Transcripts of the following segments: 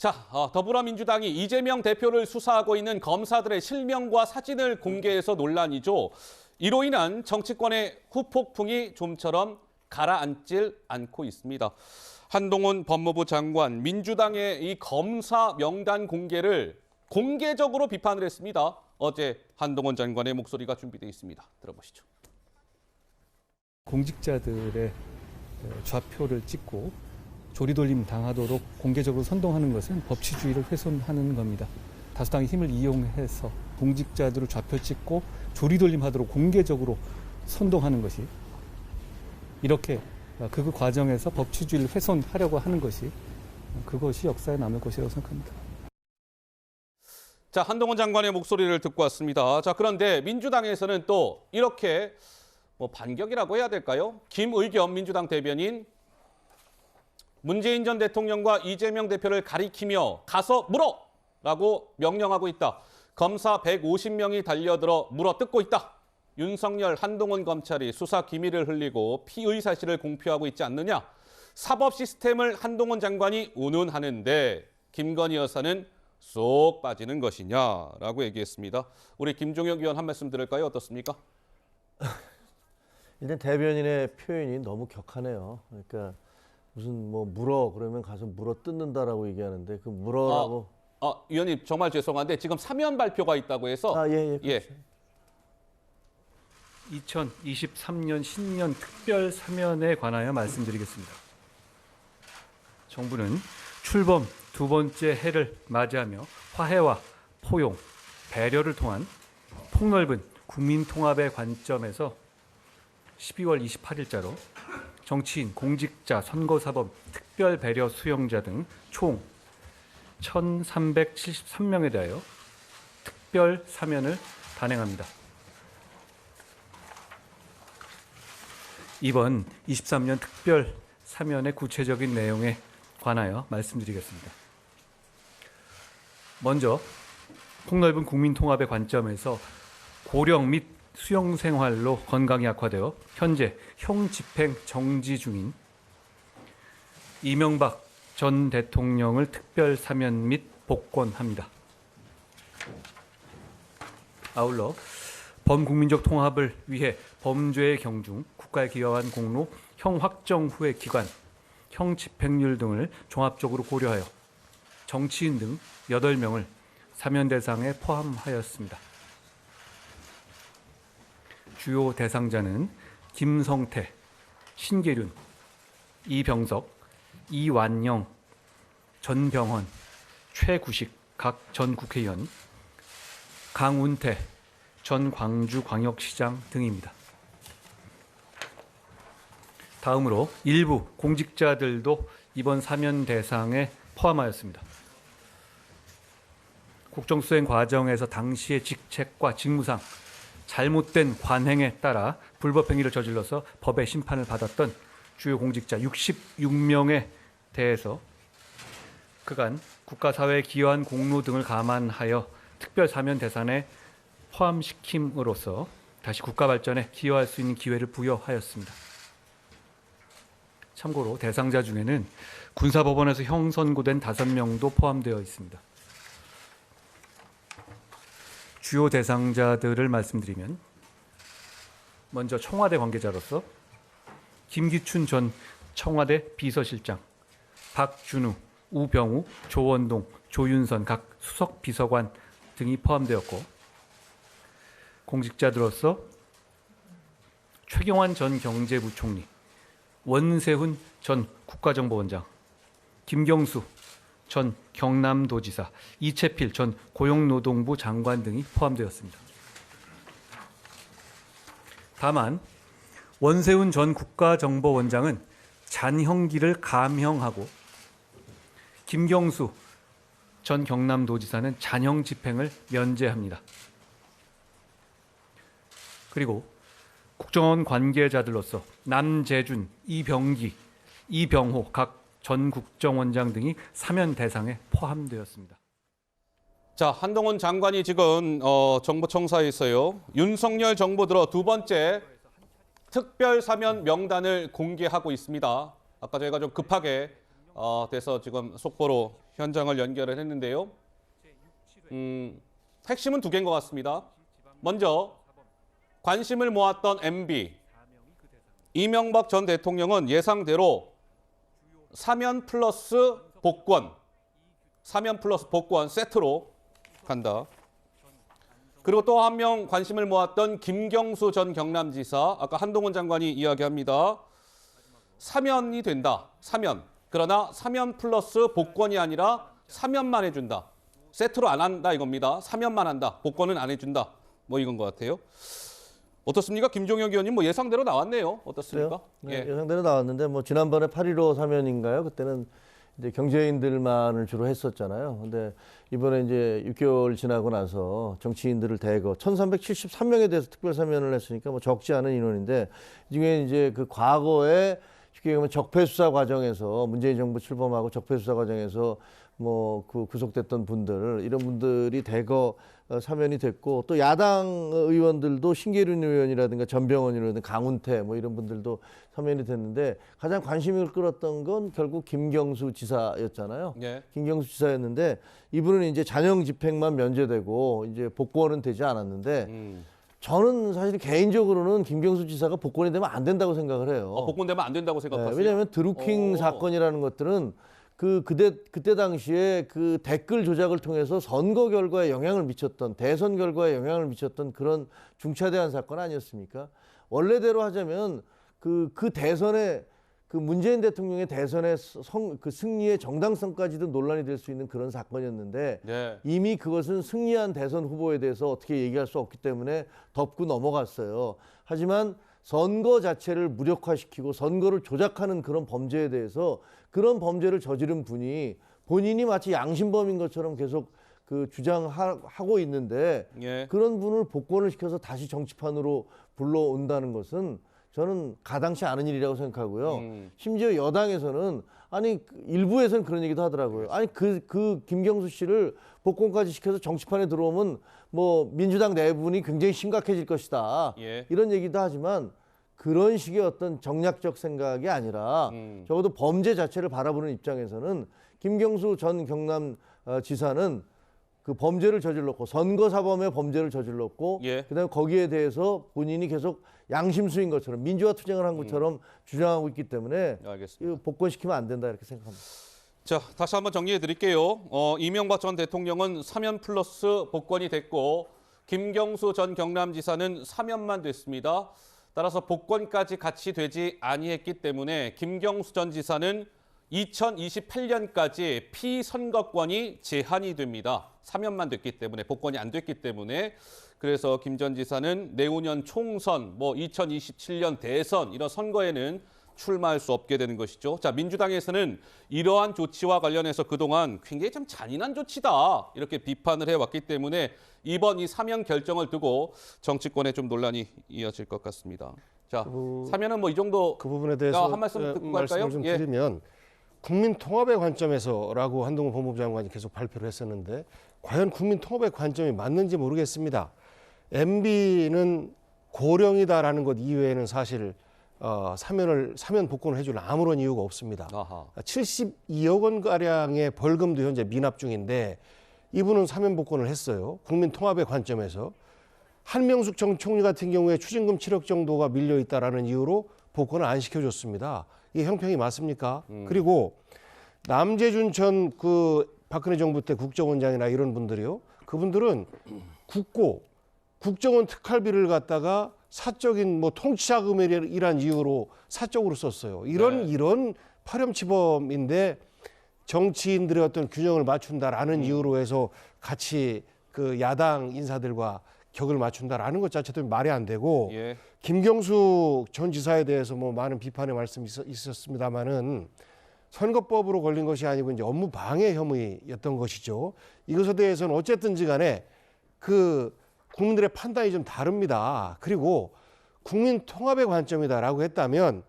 자, 더불어민주당이 이재명 대표를 수사하고 있는 검사들의 실명과 사진을 공개해서 논란이죠. 이로 인한 정치권의 후폭풍이 좀처럼 가라앉질 않고 있습니다. 한동훈 법무부 장관, 민주당의 이 검사 명단 공개를 공개적으로 비판을 했습니다. 어제 한동훈 장관의 목소리가 준비되어 있습니다. 들어보시죠. 공직자들의 좌표를 찍고 조리돌림 당하도록 공개적으로 선동하는 것은 법치주의를 훼손하는 겁니다. 다수당의 힘을 이용해서 공직자들을 좌표 찍고 조리돌림하도록 공개적으로 선동하는 것이 이렇게 그 과정에서 법치주의를 훼손하려고 하는 것이 그것이 역사에 남을 것이라고 생각합니다. 자, 한동훈 장관의 목소리를 듣고 왔습니다. 자, 그런데 민주당에서는 또 이렇게 반격이라고 해야 될까요? 김의겸 민주당 대변인 문재인 전 대통령과 이재명 대표를 가리키며 가서 물어라고 명령하고 있다. 검사 150명이 달려들어 물어뜯고 있다. 윤석열, 한동훈 검찰이 수사 기밀을 흘리고 피의 사실을 공표하고 있지 않느냐. 사법 시스템을 한동훈 장관이 운운하는데 김건희 여사는 쏙 빠지는 것이냐라고 얘기했습니다. 우리 김종혁 의원 한 말씀 들을까요? 어떻습니까? 일단 대변인의 표현이 너무 격하네요. 그러니까 무슨 물어 그러면 가서 물어 뜯는다라고 얘기하는데 그 물어라고. 위원님 정말 죄송한데 지금 사면 발표가 있다고 해서. 예. 2023년 신년 특별 사면에 관하여 말씀드리겠습니다. 정부는 출범 두 번째 해를 맞이하며 화해와 포용, 배려를 통한 폭넓은 국민 통합의 관점에서 12월 28일자로 정치인, 공직자, 선거사범, 특별 배려 수용자 등 총 1,373명에 대하여 특별 사면을 단행합니다. 이번 23년 특별 사면의 구체적인 내용에 관하여 말씀드리겠습니다. 먼저 폭넓은 국민 통합의 관점에서 고령 및 수용 생활로 건강이 악화되어 현재 형 집행 정지 중인 이명박 전 대통령을 특별 사면 및 복권합니다. 아울러 범국민적 통합을 위해 범죄의 경중, 국가에 기여한 공로, 형 확정 후의 기간, 형 집행률 등을 종합적으로 고려하여 정치인 등 8명을 사면 대상에 포함하였습니다. 주요 대상자는 김성태, 신계륜, 이병석, 이완영, 전병헌, 최구식 각 전 국회의원, 강운태 전 광주광역시장 등입니다. 다음으로 일부 공직자들도 이번 사면 대상에 포함하였습니다. 국정수행 과정에서 당시의 직책과 직무상 잘못된 관행에 따라 불법 행위를 저질러서 법의 심판을 받았던 주요 공직자 66명에 대해서 그간 국가사회에 기여한 공로 등을 감안하여 특별 사면 대상에 포함시킴으로써 다시 국가 발전에 기여할 수 있는 기회를 부여하였습니다. 참고로 대상자 중에는 군사법원에서 형선고된 5명도 포함되어 있습니다. 주요 대상자들을 말씀드리면 먼저 청와대 관계자로서 김기춘 전 청와대 비서실장, 박준우, 우병우, 조원동, 조윤선 각 수석 비서관 등이 포함되었고 공직자들로서 최경환 전 경제부총리, 원세훈 전 국가정보원장, 김경수 전 경남도지사, 이채필 전 고용노동부 장관 등이 포함되었습니다. 다만 원세훈 전 국가정보원장은 잔형기를 감형하고 김경수 전 경남도지사는 잔형 집행을 면제합니다. 그리고 국정원 관계자들로서 남재준, 이병기, 이병호 각 전 국정원장 등이 사면 대상에 포함되었습니다. 자, 한동훈 장관이 지금 정부청사에서요. 윤석열 정부 들어 두 번째 특별 사면 명단을 공개하고 있습니다. 아까 저희가 좀 급하게 돼서 지금 속보로 현장을 연결을 했는데요. 핵심은 두 개인 것 같습니다. 먼저 관심을 모았던 MB 이명박 전 대통령은 예상대로 사면 플러스 복권, 사면 플러스 복권 세트로 간다. 그리고 또 한 명 관심을 모았던 김경수 전 경남지사, 아까 한동훈 장관이 이야기합니다. 사면이 된다. 사면. 그러나 사면 플러스 복권이 아니라 사면만 해준다. 세트로 안 한다 이겁니다. 사면만 한다. 복권은 안 해준다. 뭐 이건 것 같아요. 어떻습니까? 김종혁 의원님 뭐 예상대로 나왔네요. 어떻습니까? 네, 예. 예상대로 나왔는데 뭐 지난번에 8.15 사면인가요? 그때는 이제 경제인들만을 주로 했었잖아요. 근데 이번에 이제 6개월 지나고 나서 정치인들을 대거 1,373명에 대해서 특별 사면을 했으니까 뭐 적지 않은 인원인데 이 중에 이제 그 과거에 쉽게 얘기하면 적폐 수사 과정에서 문재인 정부 출범하고 적폐 수사 과정에서 뭐 그 구속됐던 분들 이런 분들이 대거 사면이 됐고 또 야당 의원들도 신계륜 의원이라든가 전병헌 의원이라든가 강훈태 뭐 이런 분들도 사면이 됐는데 가장 관심을 끌었던 건 결국 김경수 지사였잖아요. 예. 김경수 지사였는데 이분은 이제 잔영 집행만 면제되고 이제 복권은 되지 않았는데 저는 사실 개인적으로는 김경수 지사가 복권이 되면 안 된다고 생각을 해요. 복권 되면 안 된다고 생각하세요? 왜냐하면 드루킹 사건이라는 것들은 그때 당시에 그 댓글 조작을 통해서 선거 결과에 영향을 미쳤던 대선 결과에 영향을 미쳤던 그런 중차대한 사건 아니었습니까? 원래대로 하자면 그 대선에 그 문재인 대통령의 대선의 그 승리의 정당성까지도 논란이 될 수 있는 그런 사건이었는데 네. 이미 그것은 승리한 대선 후보에 대해서 어떻게 얘기할 수 없기 때문에 덮고 넘어갔어요. 하지만 선거 자체를 무력화시키고 선거를 조작하는 그런 범죄에 대해서 그런 범죄를 저지른 분이 본인이 마치 양심범인 것처럼 계속 그 주장하고 있는데 예. 그런 분을 복권을 시켜서 다시 정치판으로 불러온다는 것은 저는 가당치 않은 일이라고 생각하고요. 심지어 여당에서는 아니 일부에서는 그런 얘기도 하더라고요. 아니 그 김경수 씨를 복권까지 시켜서 정치판에 들어오면 뭐 민주당 내분이 굉장히 심각해질 것이다. 예. 이런 얘기도 하지만 그런 식의 어떤 정략적 생각이 아니라 적어도 범죄 자체를 바라보는 입장에서는 김경수 전 경남 지사는 그 범죄를 저질렀고 선거사범의 범죄를 저질렀고 예. 그다음에 거기에 대해서 본인이 계속 양심수인 것처럼 민주화 투쟁을 한 것처럼 주장하고 있기 때문에 알겠습니다. 이거 복권시키면 안 된다 이렇게 생각합니다. 자, 다시 한번 정리해 드릴게요. 이명박 전 대통령은 사면 플러스 복권이 됐고 김경수 전 경남지사는 사면만 됐습니다. 따라서 복권까지 같이 되지 아니했기 때문에 김경수 전 지사는 2028년까지 피선거권이 제한이 됩니다. 사면만 됐기 때문에 복권이 안 됐기 때문에 그래서 김 전 지사는 내후년 총선, 뭐 2027년 대선 이런 선거에는 출마할 수 없게 되는 것이죠. 자, 민주당에서는 이러한 조치와 관련해서 그동안 굉장히 좀 잔인한 조치다 이렇게 비판을 해왔기 때문에 이번 이 사면 결정을 두고 정치권에 좀 논란이 이어질 것 같습니다. 자, 사면은 뭐 이 정도 그 부분에 대해서 한 말씀 듣고 말씀을 갈까요? 좀 예. 드리면 국민 통합의 관점에서라고 한동훈 법무부 장관이 계속 발표를 했었는데 과연 국민 통합의 관점이 맞는지 모르겠습니다. MB는 고령이다라는 것 이외에는 사실 사면 복권을 해줄 아무런 이유가 없습니다. 아하. 72억 원 가량의 벌금도 현재 미납 중인데 이분은 사면 복권을 했어요. 국민 통합의 관점에서 한명숙 전 총리 같은 경우에 추징금 7억 정도가 밀려 있다라는 이유로 복권을 안 시켜줬습니다. 이게 형평이 맞습니까? 그리고 남재준 전 그 박근혜 정부 때 국정원장이나 이런 분들이요. 그분들은 국정원 특활비를 갖다가 사적인 뭐 통치자금이란 이유로 사적으로 썼어요. 이런 파렴치범인데 정치인들의 어떤 균형을 맞춘다라는 이유로 해서 같이 그 야당 인사들과 격을 맞춘다라는 것 자체도 말이 안 되고 예. 김경수 전 지사에 대해서 뭐 많은 비판의 말씀이 있었습니다만은 선거법으로 걸린 것이 아니고 이제 업무 방해 혐의였던 것이죠. 이것에 대해서는 어쨌든지 간에 그 국민들의 판단이 좀 다릅니다. 그리고 국민 통합의 관점이다라고 했다면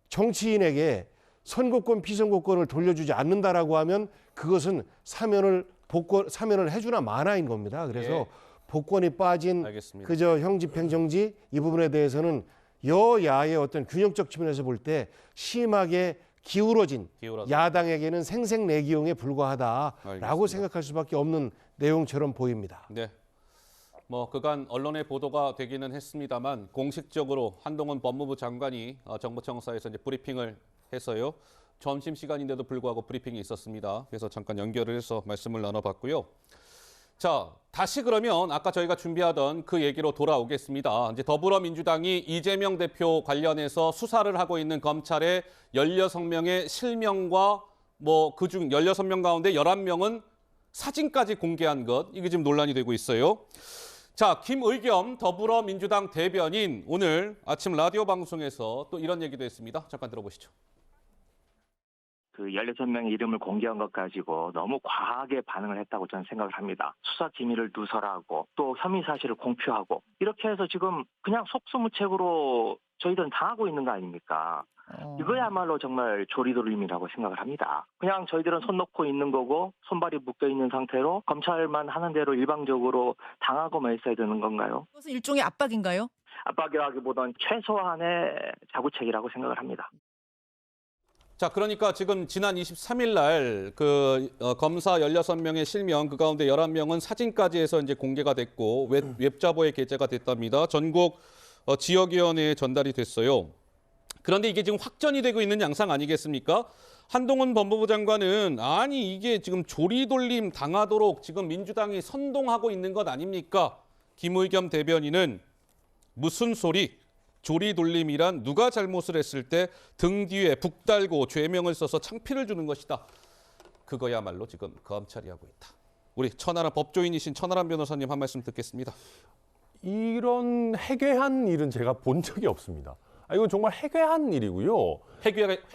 정치인에게 선거권, 피선거권을 돌려주지 않는다라고 하면 그것은 사면을 해주나 마나인 겁니다. 그래서 예. 복권이 빠진 알겠습니다. 그저 형집행정지 이 부분에 대해서는 여야의 어떤 균형적 측면에서 볼 때 심하게 기울어진 기울어서. 야당에게는 생색내기용에 불과하다라고 알겠습니다. 생각할 수밖에 없는 내용처럼 보입니다. 네. 뭐 그간 언론의 보도가 되기는 했습니다만 공식적으로 한동훈 법무부 장관이 정부청사에서 이제 브리핑을 해서요. 점심 시간인데도 불구하고 브리핑이 있었습니다. 그래서 잠깐 연결을 해서 말씀을 나눠봤고요. 자, 다시 그러면 아까 저희가 준비하던 그 얘기로 돌아오겠습니다. 이제 더불어민주당이 이재명 대표 관련해서 수사를 하고 있는 검찰의 16명의 실명과 뭐 그중 16명 가운데 11명은 사진까지 공개한 것, 이게 지금 논란이 되고 있어요. 자, 김의겸 더불어민주당 대변인 오늘 아침 라디오 방송에서 또 이런 얘기도 했습니다. 잠깐 들어보시죠. 그 16명의 이름을 공개한 것 가지고 너무 과하게 반응을 했다고 저는 생각을 합니다. 수사 기밀을 누설하고 또 혐의 사실을 공표하고 이렇게 해서 지금 그냥 속수무책으로 저희들은 당하고 있는 거 아닙니까? 이거야말로 정말 조리돌림이라고 생각을 합니다. 그냥 저희들은 손 놓고 있는 거고 손발이 묶여 있는 상태로 검찰만 하는 대로 일방적으로 당하고만 있어야 되는 건가요? 그것은 일종의 압박인가요? 압박이라기보다는 최소한의 자구책이라고 생각을 합니다. 자, 그러니까 지금 지난 23일 날 검사 16명의 실명 그 가운데 11명은 사진까지 해서 이제 공개가 됐고 웹자보에 게재가 됐답니다. 전국 지역위원회에 전달이 됐어요. 그런데 이게 지금 확전이 되고 있는 양상 아니겠습니까? 한동훈 법무부 장관은 아니 이게 지금 조리돌림 당하도록 지금 민주당이 선동하고 있는 것 아닙니까? 김의겸 대변인은 무슨 소리? 조리돌림이란 누가 잘못을 했을 때 등 뒤에 북 달고 죄명을 써서 창피를 주는 것이다. 그거야말로 지금 검찰이 하고 있다. 우리 천하람 법조인이신 천하람 변호사님 한 말씀 듣겠습니다. 이런 해괴한 일은 제가 본 적이 없습니다. 이건 정말 해괴한 일이고요.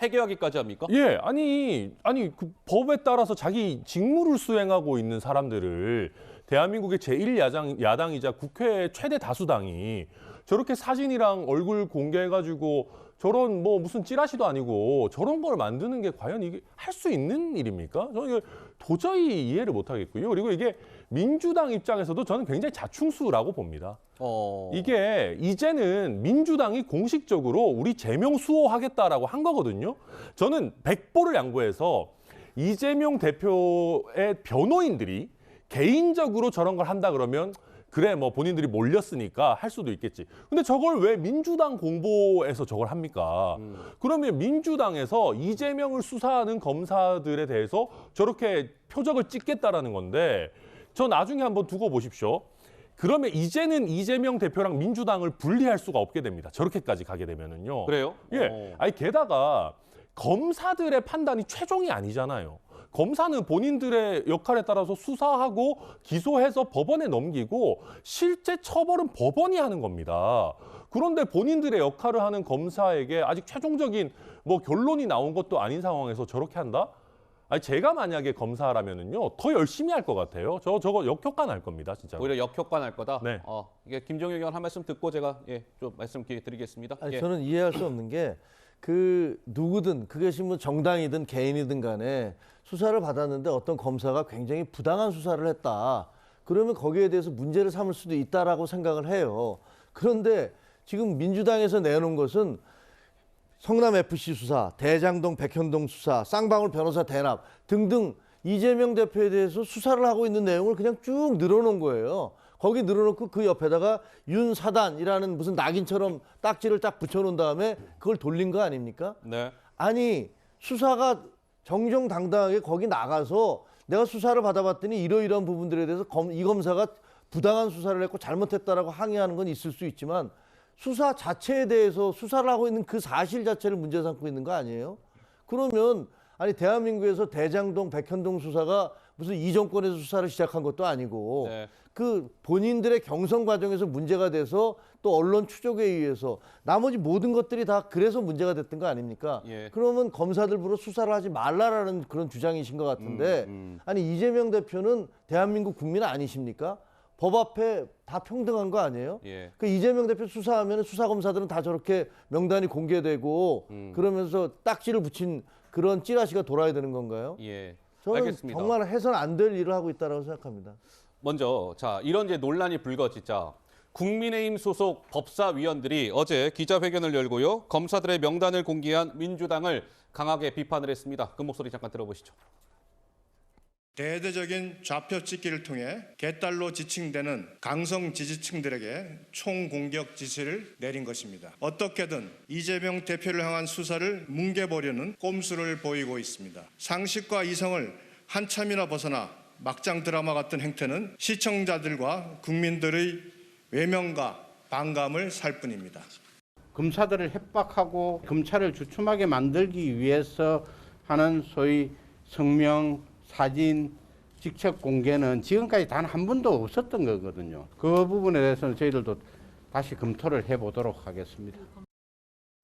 회개하기까지 합니까? 예, 아니 그 법에 따라서 자기 직무를 수행하고 있는 사람들을 대한민국의 제1야당이자 국회 최대 다수당이 저렇게 사진이랑 얼굴 공개해가지고 저런 뭐 무슨 찌라시도 아니고 저런 걸 만드는 게 과연 이게 할 수 있는 일입니까? 저는 이거 도저히 이해를 못 하겠고요. 그리고 이게 민주당 입장에서도 저는 굉장히 자충수라고 봅니다. 이게 이제는 민주당이 공식적으로 우리 제명 수호하겠다라고 한 거거든요. 저는 백보를 양보해서 이재명 대표의 변호인들이 개인적으로 저런 걸 한다 그러면 그래 뭐 본인들이 몰렸으니까 할 수도 있겠지. 근데 저걸 왜 민주당 공보에서 저걸 합니까? 그러면 민주당에서 이재명을 수사하는 검사들에 대해서 저렇게 표적을 찍겠다라는 건데 저 나중에 한번 두고 보십시오. 그러면 이제는 이재명 대표랑 민주당을 분리할 수가 없게 됩니다. 저렇게까지 가게 되면은요. 그래요? 예. 아니 게다가 검사들의 판단이 최종이 아니잖아요. 검사는 본인들의 역할에 따라서 수사하고 기소해서 법원에 넘기고 실제 처벌은 법원이 하는 겁니다. 그런데 본인들의 역할을 하는 검사에게 아직 최종적인 뭐 결론이 나온 것도 아닌 상황에서 저렇게 한다? 아니 제가 만약에 검사라면은요 더 열심히 할 것 같아요. 저거 역효과 날 겁니다, 진짜. 오히려 역효과 날 거다. 네. 이게 김종혁 의원 한 말씀 듣고 제가 좀 말씀 기회 드리겠습니다. 아니, 저는 이해할 수 없는 게 누구든 그것이 뭐 정당이든 개인이든 간에 수사를 받았는데 어떤 검사가 굉장히 부당한 수사를 했다. 그러면 거기에 대해서 문제를 삼을 수도 있다라고 생각을 해요. 그런데 지금 민주당에서 내놓은 것은 성남FC 수사, 대장동 백현동 수사, 쌍방울 변호사 대납 등등 이재명 대표에 대해서 수사를 하고 있는 내용을 그냥 쭉 늘어놓은 거예요. 거기 늘어놓고 그 옆에다가 윤사단이라는 무슨 낙인처럼 딱지를 딱 붙여놓은 다음에 그걸 돌린 거 아닙니까? 네. 아니 수사가 정정당당하게 거기 나가서 내가 수사를 받아봤더니 이러이러한 부분들에 대해서 이 검사가 부당한 수사를 했고 잘못했다라고 항의하는 건 있을 수 있지만 수사 자체에 대해서 수사를 하고 있는 그 사실 자체를 문제 삼고 있는 거 아니에요? 그러면 아니 대한민국에서 대장동 백현동 수사가 무슨 이 정권에서 수사를 시작한 것도 아니고 네. 그 본인들의 경선 과정에서 문제가 돼서 또 언론 추적에 의해서 나머지 모든 것들이 다 그래서 문제가 됐던 거 아닙니까? 예. 그러면 검사들부로 수사를 하지 말라라는 그런 주장이신 것 같은데 아니 이재명 대표는 대한민국 국민 아니십니까? 법 앞에 다 평등한 거 아니에요? 예. 그 이재명 대표 수사하면 수사검사들은 다 저렇게 명단이 공개되고 그러면서 딱지를 붙인 그런 찌라시가 돌아야 되는 건가요? 예. 저는 알겠습니다. 정말 해서는 안 될 일을 하고 있다고 생각합니다. 먼저 자 이런 이제 논란이 불거지자 국민의힘 소속 법사위원들이 어제 기자회견을 열고요. 검사들의 명단을 공개한 민주당을 강하게 비판을 했습니다. 그 목소리 잠깐 들어보시죠. 대대적인 좌표 찍기를 통해 개딸로 지칭되는 강성 지지층들에게 총공격 지시를 내린 것입니다. 어떻게든 이재명 대표를 향한 수사를 뭉개보려는 꼼수를 보이고 있습니다. 상식과 이성을 한참이나 벗어나 막장 드라마 같은 행태는 시청자들과 국민들의 외면과 반감을 살 뿐입니다. 검사들을 협박하고 검찰을 주춤하게 만들기 위해서 하는 소위 성명, 사진, 직책 공개는 지금까지 단 한 번도 없었던 거거든요. 그 부분에 대해서는 저희들도 다시 검토를 해보도록 하겠습니다.